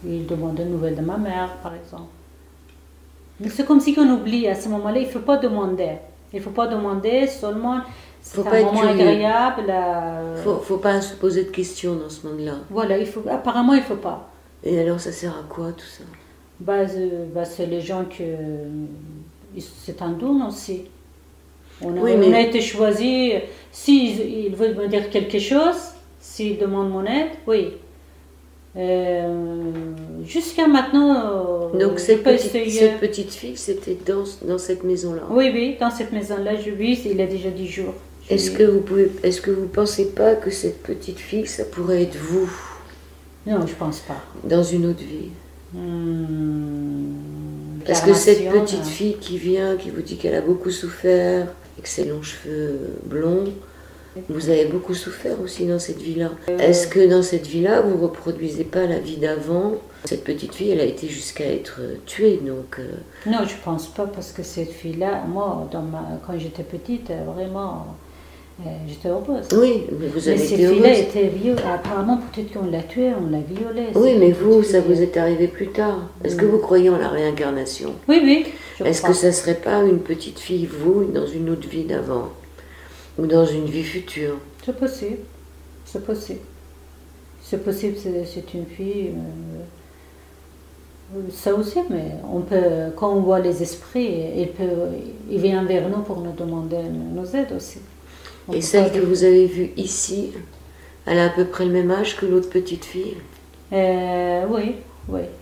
Speaker 2: Il demande des nouvelles de ma mère, par exemple. Mais c'est comme si qu'on oublie. À ce moment-là, il ne faut pas demander. Il ne faut pas demander seulement. C'est un moment agréable.
Speaker 1: Il ne faut pas se poser de questions dans ce monde-là.
Speaker 2: Voilà, apparemment, il ne faut pas.
Speaker 1: Et alors, ça sert à quoi tout ça?
Speaker 2: C'est les gens que. C'est un don aussi. On a été choisi. S'ils veulent me dire quelque chose, s'ils demandent mon aide, oui. Jusqu'à maintenant,
Speaker 1: donc cette petite fille, c'était dans cette maison-là?
Speaker 2: Oui, dans cette maison-là, je vis, il y a déjà 10 jours.
Speaker 1: Est-ce que vous pensez pas que cette petite fille, ça pourrait être vous?
Speaker 2: Non, je pense pas.
Speaker 1: Dans une autre vie? Est-ce que cette petite fille qui vient, qui vous dit qu'elle a beaucoup souffert, avec ses longs cheveux blonds, vous avez beaucoup souffert aussi dans cette vie-là. Est-ce que dans cette vie-là, vous ne reproduisez pas la vie d'avant? Cette petite fille, elle a été jusqu'à être tuée, donc...
Speaker 2: Non, je ne pense pas, parce que cette fille-là, moi, quand j'étais petite, vraiment, j'étais heureuse.
Speaker 1: Oui, mais vous avez été heureuse.
Speaker 2: Mais cette fille-là était violée. Apparemment, peut-être qu'on l'a tuée, on l'a violée.
Speaker 1: Oui, mais vous, ça vous est arrivé plus tard. Est-ce que vous croyez en la réincarnation?
Speaker 2: Oui.
Speaker 1: Est-ce que ça ne serait pas une petite fille, vous, dans une autre vie d'avant? Ou dans une vie future?
Speaker 2: C'est possible. C'est possible, c'est une fille. Ça aussi, mais quand on voit les esprits, ils viennent vers nous pour nous demander nos aides aussi.
Speaker 1: Et celle que vous avez vue ici, elle a à peu près le même âge que l'autre petite fille?
Speaker 2: Oui,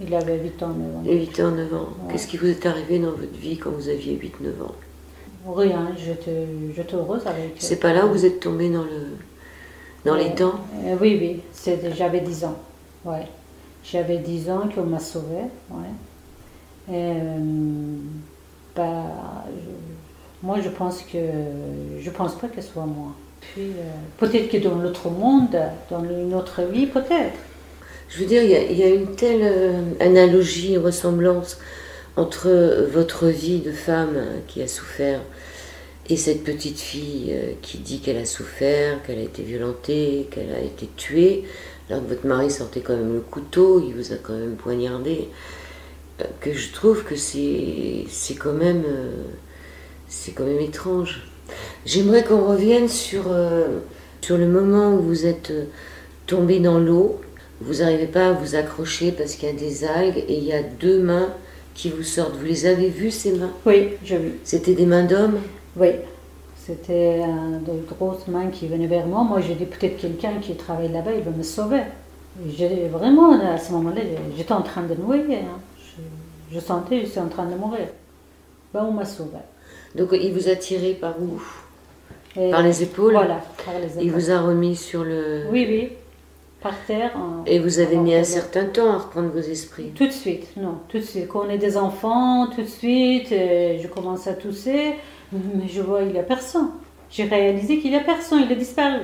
Speaker 2: il avait 8 ans, 9 ans.
Speaker 1: 8 ans, 9 ans.
Speaker 2: Ouais.
Speaker 1: Qu'est-ce qui vous est arrivé dans votre vie quand vous aviez 8-9 ans?
Speaker 2: Rien, j'étais heureuse avec...
Speaker 1: C'est pas là où vous êtes tombée dans les temps?
Speaker 2: Oui, j'avais 10 ans, ouais. J'avais 10 ans qu'on m'a sauvée, ouais. Moi, je pense pas que ce soit moi. Puis, peut-être que dans l'autre monde, dans une autre vie, peut-être.
Speaker 1: Je veux dire, il y a une telle analogie, ressemblance entre votre vie de femme qui a souffert et cette petite fille qui dit qu'elle a souffert, qu'elle a été violentée, qu'elle a été tuée, alors que votre mari sortait quand même le couteau, il vous a quand même poignardé, que je trouve que c'est quand même étrange. J'aimerais qu'on revienne sur le moment où vous êtes tombé dans l'eau, vous n'arrivez pas à vous accrocher parce qu'il y a des algues et il y a 2 mains qui vous sortent. Vous les avez vues, ces mains?
Speaker 2: Oui, j'ai vu.
Speaker 1: C'était des mains d'hommes?
Speaker 2: Oui, c'était de grosses mains qui venaient vers moi. Moi, j'ai dit peut-être quelqu'un qui travaille là-bas, il va me sauver. Vraiment, à ce moment-là, j'étais en train de noyer. Hein. Je sentais que je suis en train de mourir. Ben, on m'a sauvé.
Speaker 1: Donc il vous a tiré par où?
Speaker 2: Et
Speaker 1: par les épaules?
Speaker 2: Voilà, par les épaules.
Speaker 1: Il vous a remis sur le...
Speaker 2: Oui, oui, par terre.
Speaker 1: Et vous avez mis un certain temps à reprendre vos esprits?
Speaker 2: Tout de suite, non, tout de suite. Quand on est des enfants, tout de suite, je commence à tousser, mais je vois, il n'y a personne. J'ai réalisé qu'il n'y a personne, il a disparu.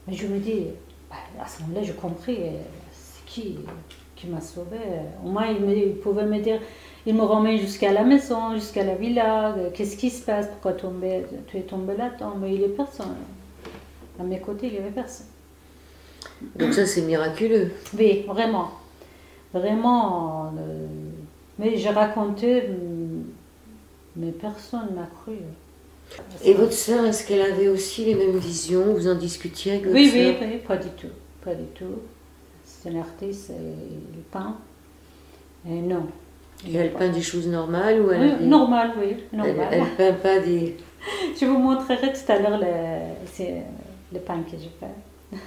Speaker 2: Mais je me dis, à ce moment-là, j'ai compris, c'est qui m'a sauvé. Au moins, il pouvait me dire, il me remet jusqu'à la maison, jusqu'à la villa, qu'est-ce qui se passe, pourquoi tu es tombé là-dedans, mais il n'y a personne. À mes côtés, il n'y avait personne.
Speaker 1: Donc ça, c'est miraculeux.
Speaker 2: Oui, vraiment. Vraiment. Mais j'ai raconté, mais personne ne m'a cru.
Speaker 1: Et votre sœur, est-ce qu'elle avait aussi les mêmes visions? Vous en discutiez avec votre sœur?
Speaker 2: Oui, pas du tout. Pas du tout. C'est un artiste, il peint. Et non.
Speaker 1: Et elle peint des choses normales ou elle
Speaker 2: Oui, normal, oui. Normal.
Speaker 1: Elle peint pas des...
Speaker 2: Je vous montrerai tout à l'heure le pain que je fais.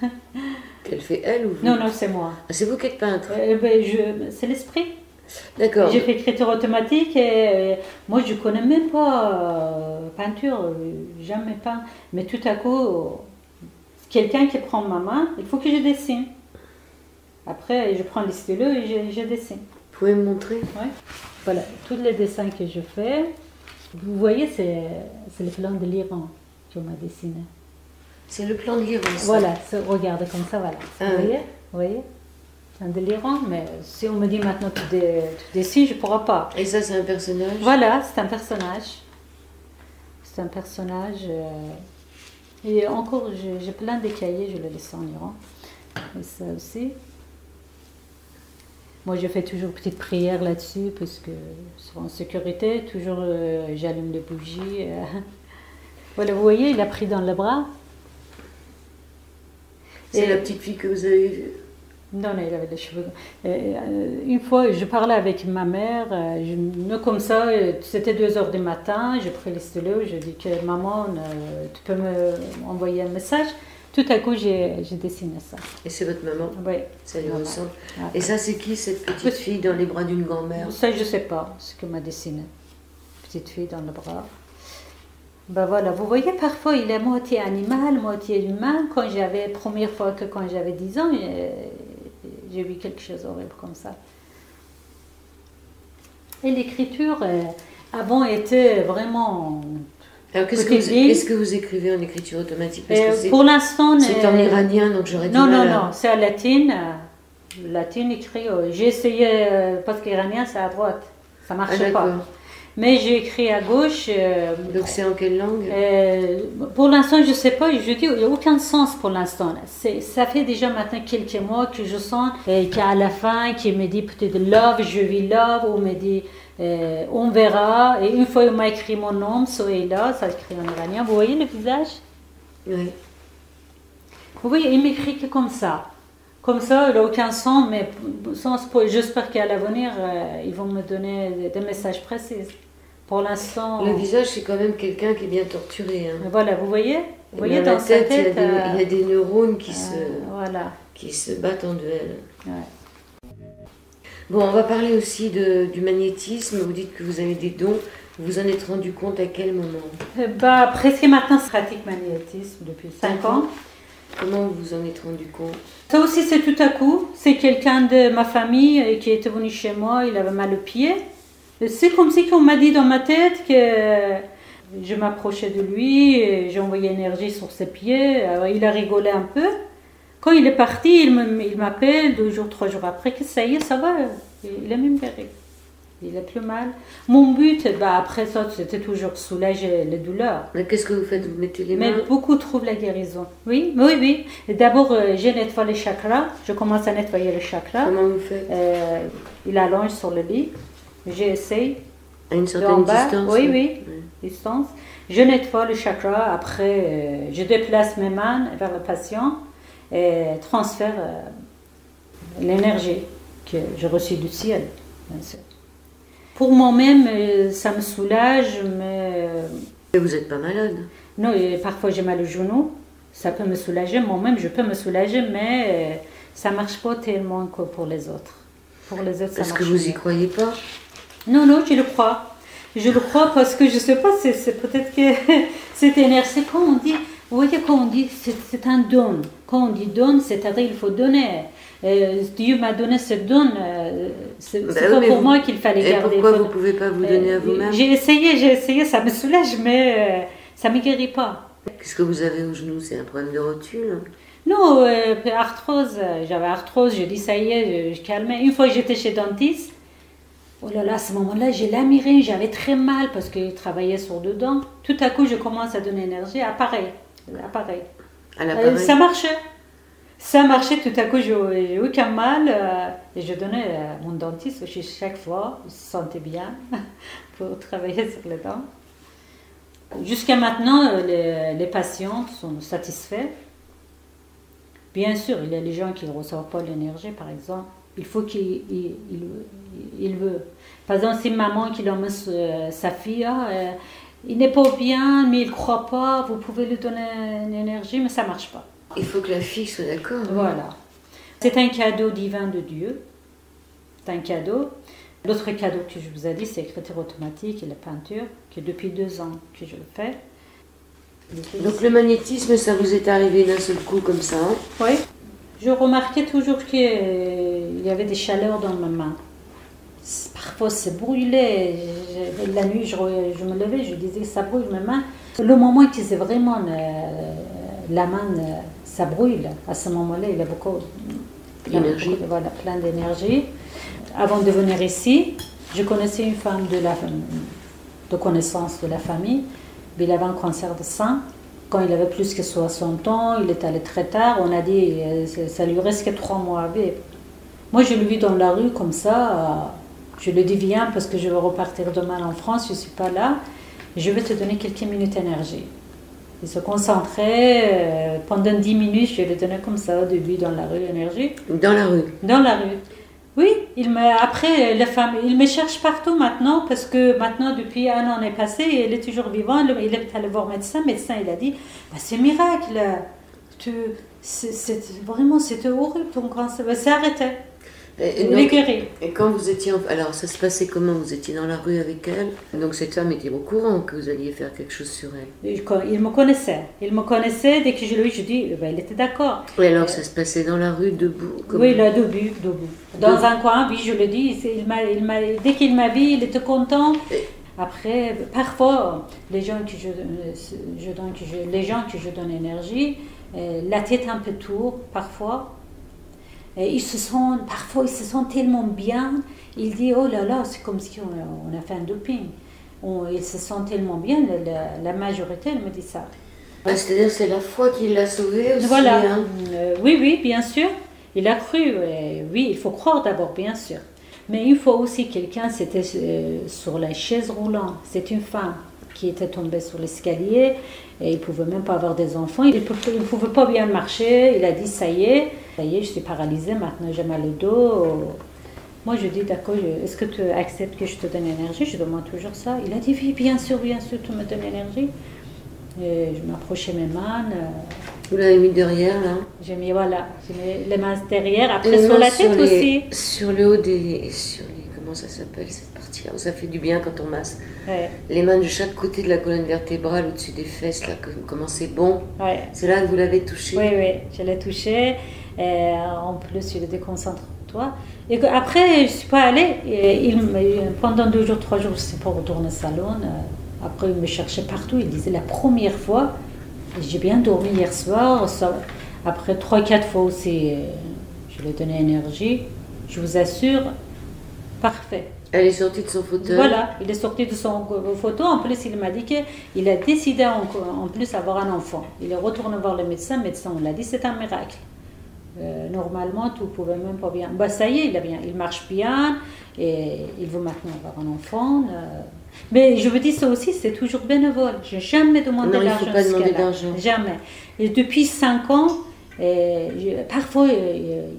Speaker 1: Qu'elle fait elle ou vous?
Speaker 2: Non, c'est moi.
Speaker 1: Ah, c'est vous qui êtes peintre?
Speaker 2: C'est l'esprit.
Speaker 1: D'accord.
Speaker 2: J'ai fait écriture automatique et moi je connais même pas peinture, jamais peint. Mais tout à coup, quelqu'un qui prend ma main, il faut que je dessine. Après, je prends les stylos et je dessine.
Speaker 1: Vous pouvez me montrer?
Speaker 2: Oui. Voilà, tous les dessins que je fais, vous voyez, c'est le plan de l'Iran qu'on m'a dessiné.
Speaker 1: C'est le plan de l'Iran.
Speaker 2: Voilà, regardez comme ça, voilà.
Speaker 1: Ah,
Speaker 2: vous voyez plan de l'Iran, mais si on me dit maintenant tu dessines, je ne pourrai pas.
Speaker 1: Et ça, c'est un personnage?
Speaker 2: Voilà, c'est un personnage. C'est un personnage. Et encore, j'ai plein de cahiers, je le laisse en Iran. Et ça aussi. Moi, je fais toujours une petite prière là-dessus, parce que c'est en sécurité. Toujours, j'allume les bougies. Voilà, vous voyez, il a pris dans le bras.
Speaker 1: C'est la petite fille que vous avez vue?
Speaker 2: Non, il avait les cheveux. Une fois, je parlais avec ma mère, comme ça, c'était 2 heures du matin, j'ai pris les stylos, je dis que maman, tu peux m'envoyer un message. Tout à coup, j'ai dessiné ça.
Speaker 1: Et c'est votre maman?
Speaker 2: Oui.
Speaker 1: Ça lui ressemble.
Speaker 2: Ouais.
Speaker 1: Et ça, c'est qui, cette petite fille dans les bras d'une grand-mère?
Speaker 2: Ça, je ne sais pas ce que m'a dessiné. Petite fille dans le bras. Ben voilà, vous voyez, parfois, il est moitié animal, moitié humain. Quand première fois quand j'avais 10 ans, j'ai vu quelque chose d'horrible comme ça. Et l'écriture, avant, était vraiment...
Speaker 1: Alors, qu'est-ce que vous écrivez en écriture automatique? Parce que
Speaker 2: pour l'instant...
Speaker 1: C'est en iranien, donc j'aurais du mal
Speaker 2: Non, c'est en latine. Latine écrit. J'ai essayé, parce qu'iranien, c'est à droite. Ça ne marchait pas. Mais j'ai écrit à gauche.
Speaker 1: Donc c'est en quelle langue?
Speaker 2: Pour l'instant, je ne sais pas. Je dis, il n'y a aucun sens pour l'instant. Ça fait déjà maintenant quelques mois que je sens qu'à la fin, qui me dit peut-être love, je vis love, ou me dit on verra. Et une fois, il m'a écrit mon nom, Soheila, ça écrit en iranien. Vous voyez le visage?
Speaker 1: Oui.
Speaker 2: Vous voyez, il m'écrit que comme ça. Comme ça, il n'a aucun sens, mais j'espère qu'à l'avenir, ils vont me donner des messages précis. Pour l'instant...
Speaker 1: Le visage, c'est quand même quelqu'un qui est bien torturé. Hein.
Speaker 2: Voilà, vous voyez
Speaker 1: dans
Speaker 2: dans
Speaker 1: sa
Speaker 2: tête,
Speaker 1: il y a des neurones
Speaker 2: voilà.
Speaker 1: qui se battent en duel.
Speaker 2: Ouais.
Speaker 1: Bon, on va parler aussi du magnétisme. Vous dites que vous avez des dons. Vous vous en êtes rendu compte à quel moment?
Speaker 2: Presque maintenant, je pratique magnétisme depuis 5 ans.
Speaker 1: Comment vous vous en êtes rendu compte?
Speaker 2: Ça aussi, c'est tout à coup. C'est quelqu'un de ma famille qui était venu chez moi. Il avait mal au pied. C'est comme si on m'a dit dans ma tête que je m'approchais de lui, j'ai envoyé énergie sur ses pieds, il a rigolé un peu. Quand il est parti, il m'appelle 2 jours, 3 jours après, que ça y est, ça va, il est même guéri. Il a plus mal. Mon but, après ça, c'était toujours soulager les douleurs.
Speaker 1: Mais qu'est-ce que vous faites? Vous mettez les mains?
Speaker 2: Mais beaucoup trouvent la guérison. Oui. D'abord, je nettoie les chakras. Je commence à nettoyer les chakras.
Speaker 1: Comment vous faites?
Speaker 2: Il allonge sur le lit. J'essaye.
Speaker 1: À une certaine distance?
Speaker 2: Oui, distance. Je nettoie le chakra. Après, je déplace mes mains vers le patient et transfère l'énergie que j'ai reçue du ciel, bien sûr. Pour moi-même, ça me soulage, mais...
Speaker 1: Vous n'êtes pas malade?
Speaker 2: Non, parfois j'ai mal au genou. Ça peut me soulager. Moi-même, je peux me soulager, mais ça ne marche pas tellement que pour les autres. Pour les autres, ça marche.
Speaker 1: Est-ce que vous y croyez pas?
Speaker 2: Non, non, je le crois. Je le crois parce que je sais pas, c'est peut-être que cette énergie, quand on dit, vous voyez, quand on dit c'est un don, quand on dit don, c'est-à-dire il faut donner. Dieu m'a donné ce don, c'est pas pour moi qu'il fallait garder.
Speaker 1: Et pourquoi vous ne pouvez pas vous donner à vous-même?
Speaker 2: J'ai essayé, ça me soulage, mais ça ne me guérit pas.
Speaker 1: Qu'est-ce que vous avez au genou? C'est un problème de rotule?
Speaker 2: Non, arthrose, j'avais arthrose, je dis ça y est, je calmais. Une fois j'étais chez dentiste, oh là là, à ce moment-là, j'ai la migraine, j'avais très mal parce que je travaillais sur deux dents. Tout à coup, je commence à donner énergie, appareil.
Speaker 1: À l'appareil.
Speaker 2: Ça marchait. Ça marchait, tout à coup, j'ai aucun mal. Et je donnais à mon dentiste aussi chaque fois, il se sentait bien pour travailler sur les dents. Jusqu'à maintenant, les patients sont satisfaits. Bien sûr, il y a les gens qui ne reçoivent pas l'énergie, par exemple. Il faut qu'il veut. Par exemple, si maman qui emmène sa fille, il n'est pas bien, mais il ne croit pas, vous pouvez lui donner une énergie, mais ça ne marche pas.
Speaker 1: Il faut que la fille soit d'accord.
Speaker 2: Voilà. C'est un cadeau divin de Dieu. C'est un cadeau. L'autre cadeau que je vous ai dit, c'est l'écriture automatique et la peinture, que depuis 2 ans que je le fais.
Speaker 1: Donc le magnétisme, ça vous est arrivé d'un seul coup comme ça?
Speaker 2: Oui. Je remarquais toujours qu'il y avait des chaleurs dans ma main. Parfois, ça brûlait. La nuit, je me levais, je disais ça brûle ma main. Le moment que c'est vraiment la main, ça brûle. À ce moment-là, il y a beaucoup
Speaker 1: d'énergie.
Speaker 2: Voilà, plein d'énergie. Avant de venir ici, je connaissais une femme de connaissance de la famille. Il avait un cancer de sein. Quand il avait plus que 60 ans, il est allé très tard. On a dit ça lui reste que 3 mois à vivre. Moi, je le vis dans la rue comme ça. Je lui dis viens parce que je veux repartir demain en France. Je ne suis pas là. Je vais te donner quelques minutes d'énergie. Il se concentrait. Pendant 10 minutes, je lui donnais comme ça au début dans la rue l'énergie.
Speaker 1: Dans la rue?
Speaker 2: Dans la rue. Oui, après, la femme, il me cherche partout maintenant, parce que maintenant, depuis 1 an est passé, et il est toujours vivant. Il est allé voir le médecin. Le médecin, il a dit, bah, c'est miracle. Vraiment, c'était horrible ton cancer. C'est arrêté. Il est guéri.
Speaker 1: Et quand vous étiez... Alors, ça se passait comment? Vous étiez dans la rue avec elle? Donc, cette femme était au courant que vous alliez faire quelque chose sur elle?
Speaker 2: Il me connaissait. Il me connaissait. Dès que je lui ai dit, il était d'accord.
Speaker 1: Et alors, ça se passait dans la rue, debout?
Speaker 2: Oui, là, debout. Dans un coin, oui, je le dis. Dès qu'il m'a vu, il était content. Après, parfois, les gens que je donne énergie, la tête un peu tourne, parfois. Et parfois, ils se sentent tellement bien. Ils disent, oh là là, c'est comme si on a fait un doping. Ils se sentent tellement bien, la majorité, elle me dit ça.
Speaker 1: C'est-à-dire c'est la foi qui l'a sauvé aussi?
Speaker 2: Voilà.
Speaker 1: Hein.
Speaker 2: Oui, bien sûr. Il a cru. Oui, il faut croire d'abord, bien sûr. Mais une fois aussi, quelqu'un, c'était sur la chaise roulante. C'est une femme qui était tombée sur l'escalier et il ne pouvait même pas avoir des enfants. Il ne pouvait pas bien marcher. Il a dit, ça y est, je suis paralysée, maintenant j'ai mal au dos. Moi, je dis, d'accord, est-ce que tu acceptes que je te donne l'énergie? Je demande toujours ça. Il a dit, oui, bien sûr, tu me donnes l'énergie. Et je m'approchais mes mains.
Speaker 1: Vous l'avez mis derrière, là?
Speaker 2: J'ai mis les mains derrière, après sur la tête aussi.
Speaker 1: Sur le haut comment ça s'appelle cette partie-là? Ça fait du bien quand on masse.
Speaker 2: Ouais.
Speaker 1: Les mains de chaque côté de la colonne vertébrale, au-dessus des fesses, là, comment c'est bon.
Speaker 2: Ouais.
Speaker 1: C'est là que vous l'avez touché?
Speaker 2: Oui, je l'ai touché. En plus, il est déconcentre-toi. Et après, je ne suis pas allée. Pendant 2 jours, 3 jours, je ne suis pas retournée au salon. Après, il me cherchait partout. Il disait la première fois, j'ai bien dormi hier soir. Après 3-4 fois aussi, je lui ai donné énergie. Je vous assure, parfait.
Speaker 1: Elle est sortie de son fauteuil?
Speaker 2: Voilà, il est sorti de son fauteuil. En plus, il m'a dit qu'il a décidé en plus d'avoir un enfant. Il est retourné voir le médecin. Le médecin, on l'a dit, c'est un miracle. Normalement, tout ne pouvait même pas bien. Bah, ça y est, il marche bien et il veut maintenant avoir un enfant. Mais je vous dis ça aussi, c'est toujours bénévole. Je n'ai jamais demandé d'argent.
Speaker 1: Non, il ne faut pas demander d'argent.
Speaker 2: Jamais. Et depuis 5 ans, parfois,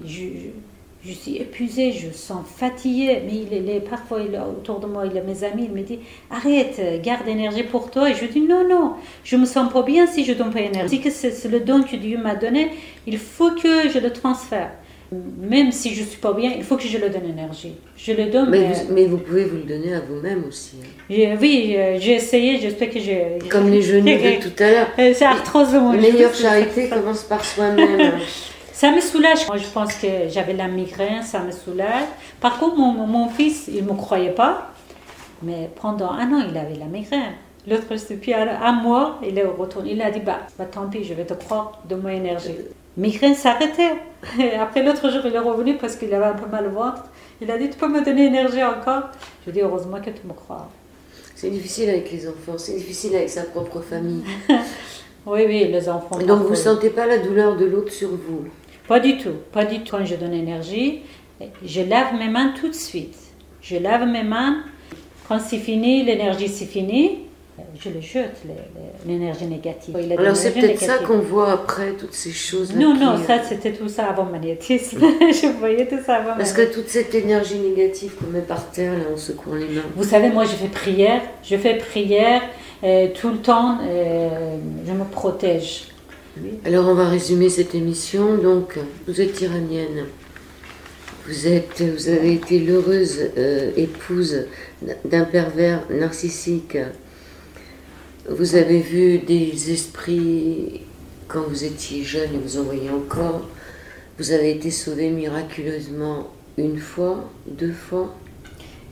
Speaker 2: je suis épuisée, je sens fatiguée. Mais parfois, autour de moi, il a mes amis, il me dit arrête, garde l'énergie pour toi. Et je dis non, je ne me sens pas bien si je ne donne pas l'énergie. Si c'est le don que Dieu m'a donné, il faut que je le transfère. Même si je ne suis pas bien, il faut que je le donne énergie. Je le donne.
Speaker 1: Mais vous pouvez vous le donner à vous-même aussi.
Speaker 2: Oui, j'ai essayé, j'espère que j'ai...
Speaker 1: Comme les genoux de tout à l'heure.
Speaker 2: C'est arthrose de mon genou.
Speaker 1: Meilleure charité commence par soi-même.
Speaker 2: Ça me soulage. Moi, je pense que j'avais la migraine, ça me soulage. Par contre, mon fils, il ne me croyait pas. Mais pendant 1 an, il avait la migraine. L'autre, depuis un mois, il est retourné. Il a dit, bah tant pis, je vais te croire, donne-moi énergie. Migraine s'arrêtait. Après, l'autre jour, il est revenu parce qu'il avait un peu mal au ventre. Il a dit, tu peux me donner énergie encore? Je dis, heureusement que tu me crois.
Speaker 1: C'est difficile avec les enfants, c'est difficile avec sa propre famille.
Speaker 2: Oui, les enfants.
Speaker 1: Donc vous ne sentez pas la douleur de l'autre sur vous?
Speaker 2: Pas du tout, pas du tout. Quand je donne énergie, je lave mes mains tout de suite. Je lave mes mains. Quand c'est fini, l'énergie c'est fini, je le jette, l'énergie négative.
Speaker 1: Alors c'est peut-être ça qu'on voit après, toutes ces choses.
Speaker 2: Non, ça c'était tout ça avant le magnétisme. Je voyais tout ça avant.
Speaker 1: Parce que toute cette énergie négative qu'on met par terre, là, en secouant les mains.
Speaker 2: Vous savez, moi je fais prière tout le temps, je me protège.
Speaker 1: Alors on va résumer cette émission. Donc, vous êtes iranienne. Vous avez été l'heureuse épouse d'un pervers narcissique. Vous avez vu des esprits quand vous étiez jeune et vous en voyez encore. Vous avez été sauvée miraculeusement 1 fois, 2 fois?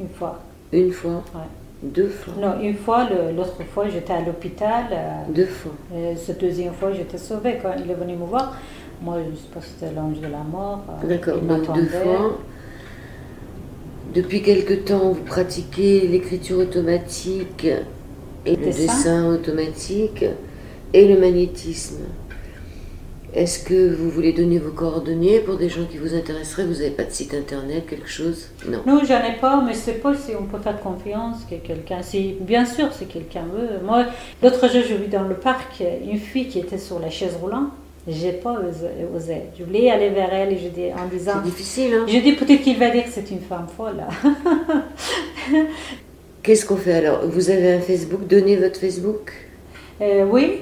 Speaker 2: 1 fois.
Speaker 1: 1 fois?
Speaker 2: Ouais.
Speaker 1: 2 fois?
Speaker 2: Non, 1 fois, l'autre fois j'étais à l'hôpital.
Speaker 1: 2 fois?
Speaker 2: Cette 2e fois j'étais sauvée quand il est venu me voir. Moi je sais pas si c'était l'ange de la mort.
Speaker 1: D'accord, donc 2 fois. Depuis quelque temps vous pratiquez l'écriture automatique et le dessin automatique et le magnétisme. Est-ce que vous voulez donner vos coordonnées pour des gens qui vous intéresseraient? Vous n'avez pas de site internet, quelque chose? Non.
Speaker 2: Non, j'en ai pas, mais je sais pas si on peut faire confiance que quelqu'un... Bien sûr, si quelqu'un veut. Moi, l'autre jour, j'ai vu dans le parc une fille qui était sur la chaise roulante. J'ai pas osé. Je voulais aller vers elle et je dis, en disant...
Speaker 1: C'est difficile, hein?
Speaker 2: Je dis, peut-être qu'il va dire que c'est une femme folle, là.
Speaker 1: Qu'est-ce qu'on fait alors? Vous avez un Facebook? Donnez votre Facebook?
Speaker 2: Oui,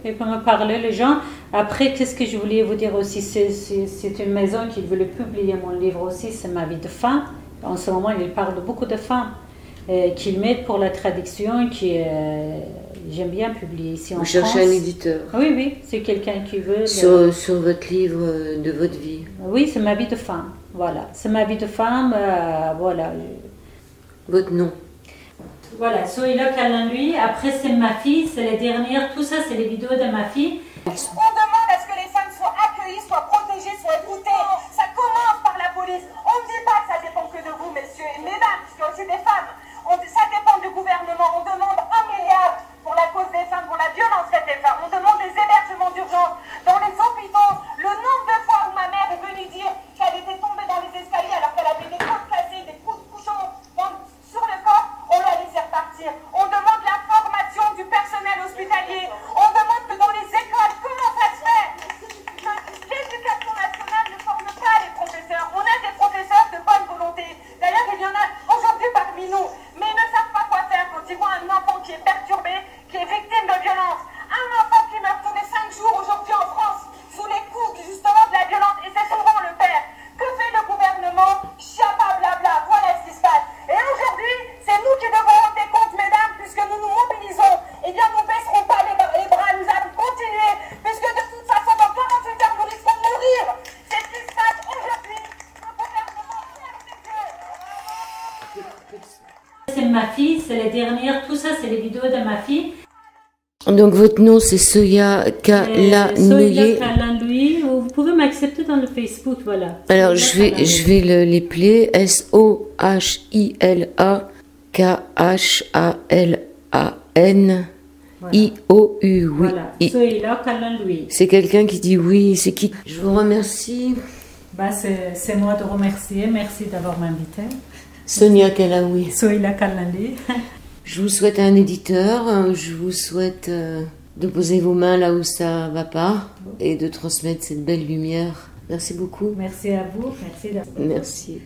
Speaker 2: ils peuvent me parler, les gens. Après, qu'est-ce que je voulais vous dire aussi? C'est une maison qui voulait publier mon livre aussi, c'est ma vie de femme. En ce moment, il parle de beaucoup de femmes qui m'aident pour la traduction, j'aime bien publier ici en France.
Speaker 1: Vous cherchez un éditeur?
Speaker 2: Oui, c'est quelqu'un qui veut...
Speaker 1: Sur votre livre de votre vie?
Speaker 2: Oui, c'est ma vie de femme, voilà. C'est ma vie de femme, voilà.
Speaker 1: Votre nom?
Speaker 2: Voilà, Sohila Kallanlui. Après, c'est ma fille, c'est les dernières. Tout ça, c'est les vidéos de ma fille.
Speaker 3: On demande à ce que les femmes soient accueillies, soient protégées, soient écoutées. Ça commence par la police. On ne dit pas que ça dépend que de vous, messieurs et mesdames, parce qu'il y a aussi des femmes. Ça dépend du gouvernement. On demande 1 milliard pour la cause des femmes, pour la violence faite des femmes. On demande des hébergements d'urgence dans les hôpitaux. Le nombre de fois où ma mère est venue dire qu'elle était tombée dans les escaliers alors qu'elle avait des côtes cassées, des coups de couchon sur le corps, on l'a laissé repartir. On demande la formation du personnel hospitalier. On demande que dans les écoles, comment ça se fait que l'éducation nationale ne forme pas les professeurs? On a des professeurs de bonne volonté. D'ailleurs, il y en a aujourd'hui parmi nous, mais ils ne savent pas quoi faire quand ils voient un enfant qui est perturbé, qui est victime de violence. Un enfant qui meurt tous les 5 jours aujourd'hui en France, sous les coups justement de la violence, et c'est souvent le père. Que fait le gouvernement? Chapa blabla, voilà ce qui se passe. Et aujourd'hui, c'est nous qui devons rendre des comptes, mesdames, puisque nous nous mobilisons. Eh bien, nous ne baisserons pas les bras, nous allons continuer, puisque de toute façon, dans 48 heures, nous risquons de mourir. C'est ce qui se passe aujourd'hui. Le gouvernement ferme ses yeux.
Speaker 2: C'est ma fille, c'est les dernières. Tout ça, c'est les vidéos de ma fille.
Speaker 1: Donc votre nom c'est Sohila Kallanlui.
Speaker 2: Sohila Kallanlui. Vous pouvez m'accepter dans le Facebook, voilà.
Speaker 1: Alors je vais l'épeler SOHILA KHALLANLIOU.
Speaker 2: Voilà, Sohila Kallanlui.
Speaker 1: C'est quelqu'un qui dit oui, c'est qui? Je vous remercie.
Speaker 2: C'est moi de remercier, merci d'avoir m'invité.
Speaker 1: Sonia Kallanlui.
Speaker 2: Sohila Kallanlui.
Speaker 1: Je vous souhaite un éditeur, je vous souhaite de poser vos mains là où ça va pas et de transmettre cette belle lumière. Merci beaucoup.
Speaker 2: Merci à vous. Merci.
Speaker 1: Merci.